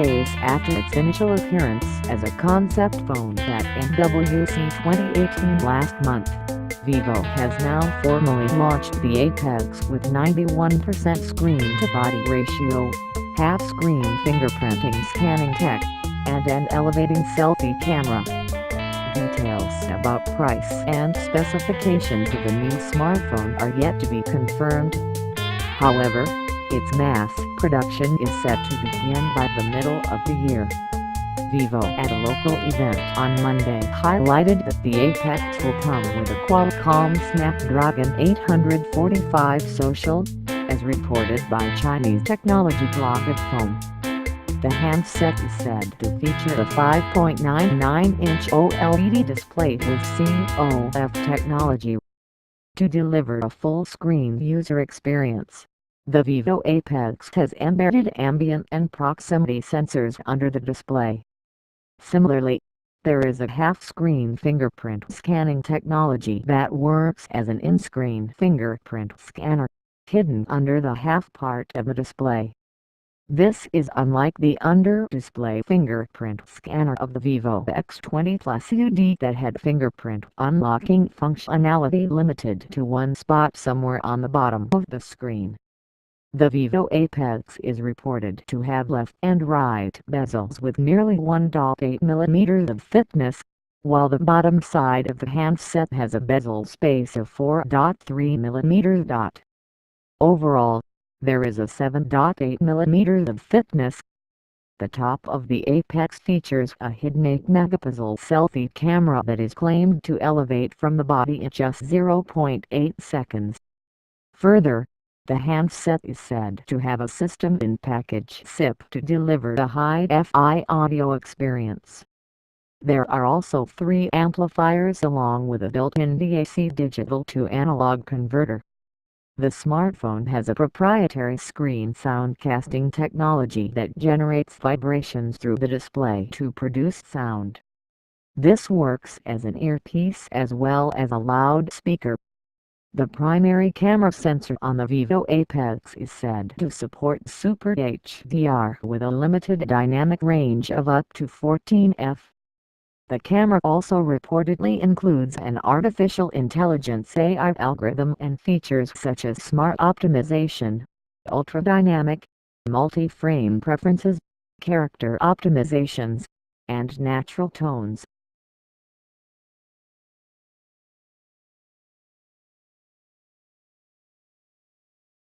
days after its initial appearance as a concept phone at MWC 2018 last month, Vivo has now formally launched the APEX with 91% screen-to-body ratio, half-screen fingerprinting scanning tech, and an elevating selfie camera. Details about price and specifications of the new smartphone are yet to be confirmed. However, its mass production is set to begin by the middle of the year. Vivo at a local event on Monday highlighted that the APEX will come with a Qualcomm Snapdragon 845 social, as reported by Chinese technology blog Phone. The handset is said to feature a 5.99-inch OLED display with COF technology to deliver a full-screen user experience. The Vivo APEX has embedded ambient and proximity sensors under the display. Similarly, there is a half-screen fingerprint scanning technology that works as an in-screen fingerprint scanner, hidden under the half part of the display. This is unlike the under-display fingerprint scanner of the Vivo X20 Plus UD that had fingerprint unlocking functionality limited to one spot somewhere on the bottom of the screen. The Vivo APEX is reported to have left and right bezels with nearly 1.8 mm of thickness, while the bottom side of the handset has a bezel space of 4.3 mm. Overall, there is a 7.8 mm of thickness. The top of the APEX features a hidden 8-megapixel selfie camera that is claimed to elevate from the body in just 0.8 seconds. Further, the handset is said to have a system-in-package SIP to deliver a hi-fi audio experience. There are also 3 amplifiers along with a built-in DAC digital-to-analog converter. The smartphone has a proprietary screen soundcasting technology that generates vibrations through the display to produce sound. This works as an earpiece as well as a loudspeaker. The primary camera sensor on the Vivo APEX is said to support Super HDR with a limited dynamic range of up to 14 f. The camera also reportedly includes an artificial intelligence AI algorithm and features such as smart optimization, ultra-dynamic, multi-frame preferences, character optimizations, and natural tones.